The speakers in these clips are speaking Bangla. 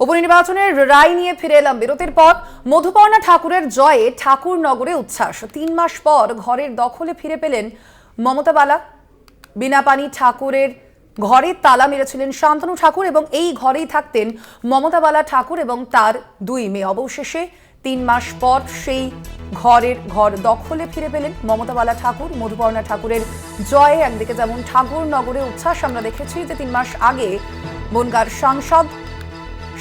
উপনির্বাচনের রায় নিয়ে ফিরে এলাম বিরতির পর। মধুপর্ণা ঠাকুরের জয়ে ঠাকুরনগরে উচ্ছ্বাস। ৩ মাস পর ঘরের দখলে ফিরে পেলেন মমতা বালা। বিনাপানি ঠাকুরের ঘরে তালা মেরেছিলেন শান্তনু ঠাকুর এবং এই ঘরেই থাকতেন মমতা বালা ঠাকুর এবং তার 2 মেয়ে। অবশেষে 3 মাস পর সেই ঘর দখলে ফিরে পেলেন মমতা বালা ঠাকুর। মধুপর্ণা ঠাকুরের জয়ে একদিকে যেমন ঠাকুরনগরে উচ্ছ্বাস আমরা দেখেছি যে 3 মাস আগে বনগাঁর সাংসদ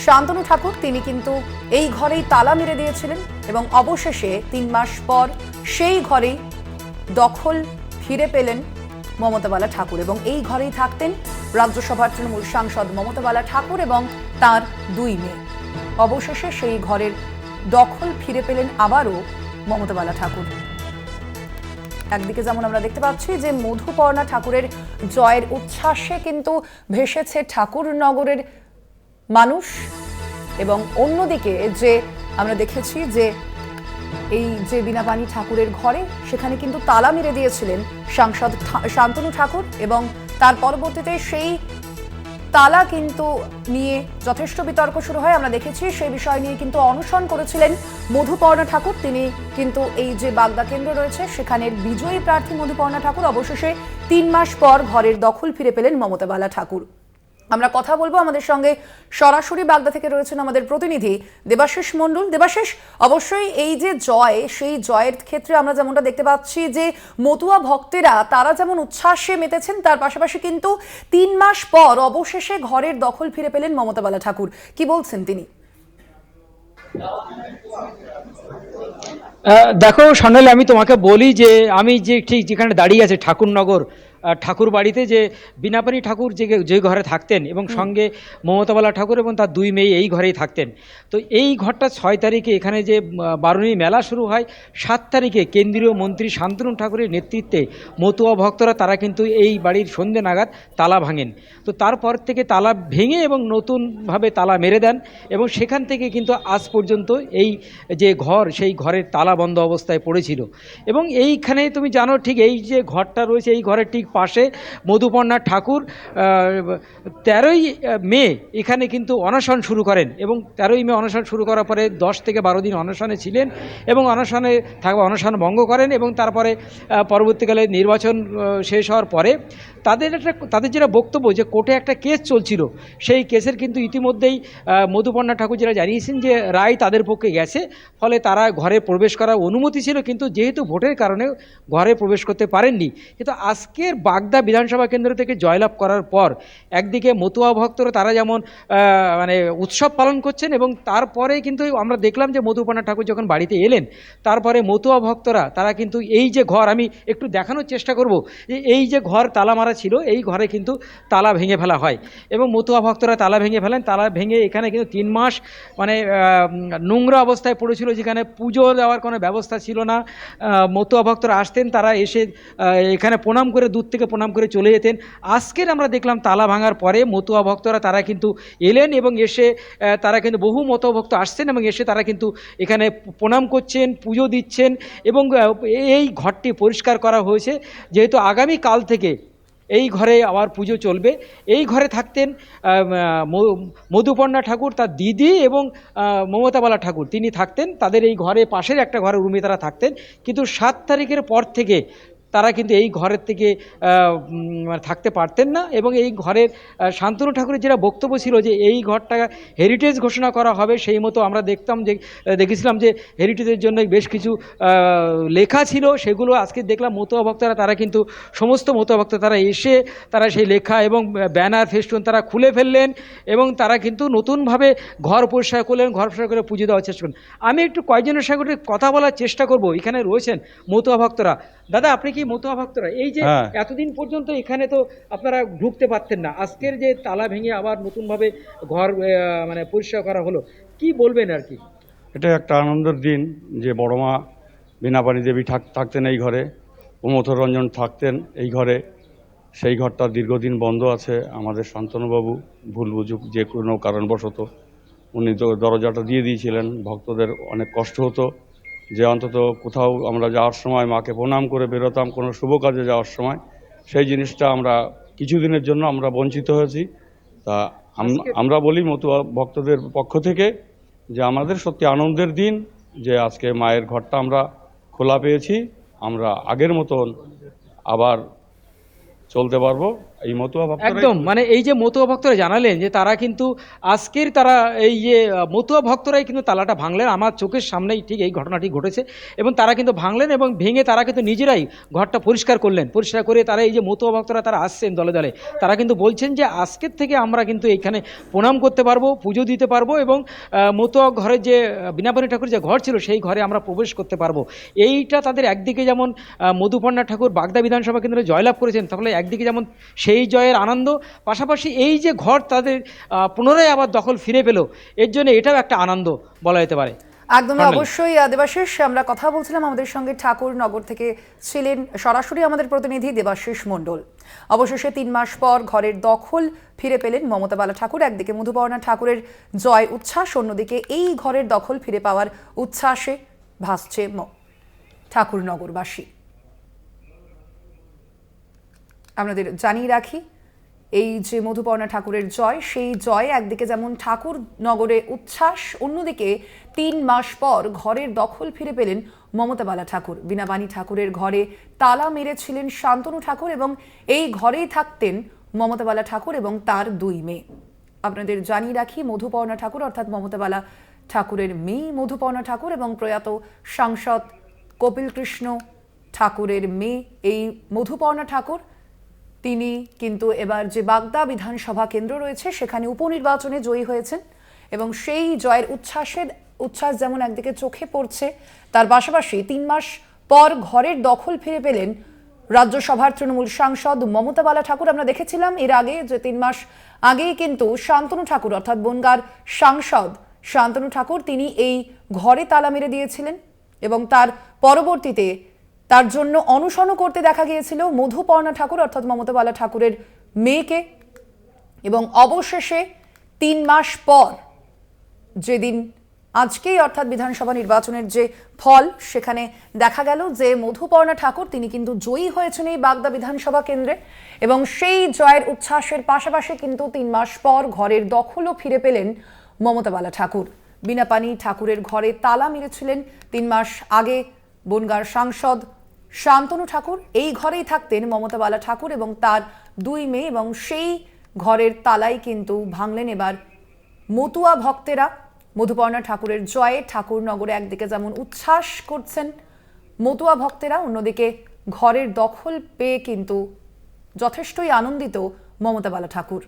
শান্তনু ঠাকুর তিনি কিন্তু এই ঘরেই তালা মেরে দিয়েছিলেন এবং অবশেষে 3 মাস পর সেই ঘরেই দখল ফিরে পেলেন মমতা বালা ঠাকুর এবং এই ঘরেই থাকতেন রাজ্যসভার তৃণমূল সাংসদ মমতা বালা ঠাকুর এবং তার 2 মেয়ে। অবশেষে সেই ঘরের দখল ফিরে পেলেন আবারও মমতা বালা ঠাকুর। একদিকে যেমন আমরা দেখতে পাচ্ছি যে মধুপর্ণা ঠাকুরের জয়ের উচ্ছ্বাসে কিন্তু ভেসেছে ঠাকুরনগরের মানুষ এবং অন্যদিকে যে আমরা দেখেছি যে এই যে বিনাপানি ঠাকুরের ঘরে সেখানে কিন্তু তালা মেরে দিয়েছিলেন সাংসদ শান্তনু ঠাকুর এবং তার পরবর্তীতে সেই তালা কিন্তু নিয়ে যথেষ্ট বিতর্ক শুরু হয়। আমরা দেখেছি সেই বিষয় নিয়ে কিন্তু অনশন করেছিলেন মধুপর্ণা ঠাকুর। তিনি কিন্তু এই যে বাগদা কেন্দ্র রয়েছে সেখানের বিজয়ী প্রার্থী মধুপর্ণা ঠাকুর। অবশেষে 3 মাস পর ঘরের দখল ফিরে পেলেন মমতা বালা ঠাকুর। আমরা কথা বলবো, আমাদের সঙ্গে সরাসরি বাগদা থেকে রয়েছেন আমাদের প্রতিনিধি দেবাশিস মণ্ডল। দেবাশিস, অবশ্যই এই যে জয়, সেই জয়ের ক্ষেত্রে আমরা যেমনটা দেখতে পাচ্ছি যে মতুয়া ভক্তেরা তারা যেমন উচ্ছ্বাসে মেতেছেন, তার পাশাপাশি কিন্তু 3 মাস পর অবশেষে ঘরের দখল ফিরে পেলেন মমতা বালা ঠাকুর। কি বলছেন তিনি? দেখো স্বর্ণালী, আমি তোমাকে বলি যে আমি যে ঠিক যেখানে দাঁড়িয়ে আছে ঠাকুরনগর ঠাকুর বাড়িতে যে বিনাপানি ঠাকুর যে ঘরে থাকতেন এবং সঙ্গে মমতা বালা ঠাকুর এবং তার 2 মেয়ে এই ঘরেই থাকতেন। তো এই ঘরটা 6 তারিখে এখানে যে বারুণী মেলা শুরু হয়, 7 তারিখে কেন্দ্রীয় মন্ত্রী শান্তনু ঠাকুরের নেতৃত্বে মতুয়া ভক্তরা তারা কিন্তু এই বাড়ির সন্ধ্যে নাগাদ তালা ভাঙেন। তো তারপর থেকে তালা ভেঙে এবং নতুনভাবে তালা মেরে দেন এবং সেখান থেকে কিন্তু আজ পর্যন্ত এই যে ঘর, সেই ঘরের তালা বন্ধ অবস্থায় পড়েছিল। এবং এইখানে তুমি জানো ঠিক এই যে ঘরটা রয়েছে, এই ঘরের ঠিক পাশে মধুপর্ণা ঠাকুর 13ই মে এখানে কিন্তু অনশন শুরু করেন এবং 13ই মে অনশন শুরু করার পরে 10 থেকে 12 দিন অনশনে ছিলেন এবং অনশন ভঙ্গ করেন এবং তারপরে পরবর্তীকালে নির্বাচন শেষ হওয়ার পরে তাদের যেটা বক্তব্য যে কোর্টে একটা কেস চলছিল, সেই কেসের কিন্তু ইতিমধ্যেই মধুপর্ণা ঠাকুর যেটা জানিয়েছেন যে রায় তাদের পক্ষে গেছে, ফলে তারা ঘরে প্রবেশ করার অনুমতি ছিল, কিন্তু যেহেতু ভোটের কারণে ঘরে প্রবেশ করতে পারেননি। কিন্তু আজকের বাগদা বিধানসভা কেন্দ্র থেকে জয়লাভ করার পর একদিকে মতুয়া ভক্তরা তারা যেমন মানে উৎসব পালন করছেন এবং তারপরে কিন্তু আমরা দেখলাম যে মধুপর্ণা ঠাকুর যখন বাড়িতে এলেন তারপরে মতুয়া ভক্তরা তারা কিন্তু এই যে ঘর, আমি একটু দেখানোর চেষ্টা করব যে এই যে ঘর তালা মারা ছিল, এই ঘরে কিন্তু তালা ভেঙে ফেলা হয় এবং মতুয়া ভক্তরা তালা ভেঙে ফেলেন। তালা ভেঙে এখানে কিন্তু 3 মাস মানে নোংরা অবস্থায় পড়েছিল, যেখানে পুজো দেওয়ার কোনো ব্যবস্থা ছিল না। মতুয়া ভক্তরা আসতেন, তারা এসে এখানে প্রণাম করে দূর থেকে প্রণাম করে চলে যেতেন। আজকের আমরা দেখলাম তালা ভাঙার পরে মতুয়া ভক্তরা তারা কিন্তু এলেন এবং এসে তারা কিন্তু বহু মতুয়া ভক্ত আসছেন এবং এসে তারা কিন্তু এখানে প্রণাম করছেন, পুজো দিচ্ছেন এবং এই ঘরটি পরিষ্কার করা হয়েছে যেহেতু আগামী কাল থেকে এই ঘরে আবার পুজো চলবে। এই ঘরে থাকতেন মধুপর্ণা ঠাকুর, তার দিদি এবং মমতা বালা ঠাকুর তিনি থাকতেন। তাদের এই ঘরে পাশের একটা ঘরের রুমে তারা থাকতেন, কিন্তু 7 তারিখের পর থেকে তারা কিন্তু এই ঘরের থেকে থাকতে পারতেন না এবং এই ঘরের শান্তনু ঠাকুরের যেটা বক্তব্য ছিল যে এই ঘরটা হেরিটেজ ঘোষণা করা হবে, সেই মতো আমরা দেখেছিলাম যে হেরিটেজের জন্য বেশ কিছু লেখা ছিল, সেগুলো আজকে দেখলাম মতুয়া ভক্তরা তারা কিন্তু সমস্ত মতুয়া ভক্ত তারা এসে তারা সেই লেখা এবং ব্যানার ফেস্টুন তারা খুলে ফেললেন এবং তারা কিন্তু নতুনভাবে ঘর পরিষ্কার করলেন, ঘর পরিষ্কার করে পুজো দেওয়ার চেষ্টা করলেন। আমি একটু কয়েকজনের সঙ্গে কথা বলার চেষ্টা করব, এখানে রয়েছেন মতুয়া ভক্তরা। দাদা, আপনি কি মতুয়া ভক্তরা? এই যে এতদিন পর্যন্ত এখানে তো আপনারা ঢুকতে পারতেন না, আজকের যে তালা ভেঙে আবার নতুনভাবে ঘর মানে পরিষ্কার করা হলো, কি বলবেন আর কি? এটা একটা আনন্দের দিন যে বড়মা বিনাপানি দেবী থাকতেন এই ঘরে, প্রমথর রঞ্জন থাকতেন এই ঘরে। সেই ঘরটা দীর্ঘদিন বন্ধ আছে। আমাদের শান্তনুবাবু ভুল বুঝুক যে কোনো কারণবশত উনি তো দরজাটা দিয়ে দিয়েছিলেন। ভক্তদের অনেক কষ্ট হতো যে অন্তত কোথাও আমরা যাওয়ার সময় মাকে প্রণাম করে বেরোতাম কোনো শুভ কাজে যাওয়ার সময়, সেই জিনিসটা আমরা কিছুদিনের জন্য আমরা বঞ্চিত হয়েছি। তা আমরা বলি মতুয়া ভক্তদের পক্ষ থেকে যে আমাদের সত্যি আনন্দের দিন যে আজকে মায়ের ঘরটা আমরা খোলা পেয়েছি। আমরা আগের মতন আবার চলতে পারবো এই মতুয়া ভক্তরা। একদম, মানে এই যে মতুয়া ভক্তরা জানালেন যে তারা কিন্তু আজকের তারা এই যে মতুয়া ভক্তরাই কিন্তু তালাটা ভাঙলেন। আমার চোখের সামনেই ঠিক এই ঘটনাটি ঘটেছে এবং তারা কিন্তু ভাঙলেন এবং ভেঙে তারা কিন্তু নিজেরাই ঘরটা পরিষ্কার করলেন। পরিষ্কার করে তারা এই যে মতুয়া ভক্তরা তারা আসছেন দলে দলে, তারা কিন্তু বলছেন যে আজকের থেকে আমরা কিন্তু এইখানে প্রণাম করতে পারবো, পুজো দিতে পারবো এবং মতুয়া ঘরের যে বিনাপানি ঠাকুর যে ঘর ছিল সেই ঘরে আমরা প্রবেশ করতে পারবো। এইটা তাদের একদিকে যেমন মধুপর্ণা ঠাকুর বাগদা বিধানসভা কেন্দ্রে জয়লাভ করেছেন, তাহলে একদিকে যেমন সেই জয়ের আনন্দ, পাশাপাশি এই যে ঘর তাদের পুনরায় আবার দখল ফিরে পেল, এর জন্য এটাও একটা আনন্দ বলা যেতে পারে। একদমই অবশ্যই দেবাশিস, আমরা কথা বলছিলাম, আমাদের সঙ্গে ঠাকুরনগর থেকে ছিলেন সরাসরি আমাদের প্রতিনিধি দেবাশিস মণ্ডল। অবশেষে 3 মাস পর ঘরের দখল ফিরে পেলেন মমতা বালা ঠাকুর। একদিকে মধুপর্ণা ঠাকুরের জয় উচ্ছ্বাস, অন্যদিকে এই ঘরের দখল ফিরে পাওয়ার উচ্ছ্বাসে ভাসছে ঠাকুরনগরবাসী। আপনাদের জানিয়ে রাখি, এই যে মধুপর্ণা ঠাকুরের জয়, সেই জয় একদিকে যেমন ঠাকুর নগরে উচ্ছ্বাস, অন্যদিকে 3 মাস পর ঘরের দখল ফিরে পেলেন মমতা বালা ঠাকুর। বীণাপানি ঠাকুরের ঘরে তালা মেরেছিলেন শান্তনু ঠাকুর এবং এই ঘরেই থাকতেন মমতা বালা ঠাকুর এবং তার 2 মেয়ে। আপনাদের জানিয়ে রাখি, মধুপর্ণা ঠাকুর অর্থাৎ মমতা বালা ঠাকুরের মেয়ে মধুপর্ণা ঠাকুর এবং প্রয়াত সাংসদ কপিল কৃষ্ণ ঠাকুরের মেয়ে এই মধুপর্ণা ঠাকুর, তিনি কিন্তু এবার যে বাগদা বিধানসভা কেন্দ্র রয়েছে সেখানে উপনির্বাচনে জয়ী হয়েছেন এবং সেই জয়ের উচ্ছ্বাস যেমন একদিকে চোখে পড়ছে, তার পাশাপাশি 3 মাস পর ঘরের দখল ফিরে পেলেন রাজ্যসভার তৃণমূল সাংসদ মমতা বালা ঠাকুর। আমরা দেখেছিলাম এর আগে যে 3 মাস আগেই কিন্তু শান্তনু ঠাকুর অর্থাৎ বনগাঁর সাংসদ শান্তনু ঠাকুর তিনি এই ঘরে তালা মেরে দিয়েছিলেন এবং তার পরবর্তীতে তার জন্য অনশনও করতে দেখা গিয়েছিল মধুপর্ণা ঠাকুর অর্থাৎ মমতা বালা ঠাকুরের মেয়েকে। এবং অবশেষে 3 মাস পর যেদিন আজকেই অর্থাৎ বিধানসভা নির্বাচনের যে ফল, সেখানে দেখা গেল যে মধুপর্ণা ঠাকুর তিনি কিন্তু জয়ী হয়েছেন এই বাগদা বিধানসভা কেন্দ্রে এবং সেই জয়ের উচ্ছ্বাসের পাশাপাশি কিন্তু 3 মাস পর ঘরের দখলও ফিরে পেলেন মমতা বালা ঠাকুর। বীণাপানি ঠাকুরের ঘরে তালা মেরেছিলেন 3 মাস আগে বনগাঁর সাংসদ শান্তনু ঠাকুর। এই ঘরেই থাকতেন মমতা বালা ঠাকুর এবং তার 2 মেয়ে এবং সেই ঘরের তালাই কিন্তু ভাঙলেন এবার মতুয়া ভক্তেরা। মধুপর্ণা ঠাকুরের জয়ে ঠাকুরনগরে একদিকে যেমন উচ্ছ্বাস করছেন মতুয়া ভক্তেরা, অন্যদিকে ঘরের দখল পেয়ে কিন্তু যথেষ্টই আনন্দিত মমতা বালা ঠাকুর।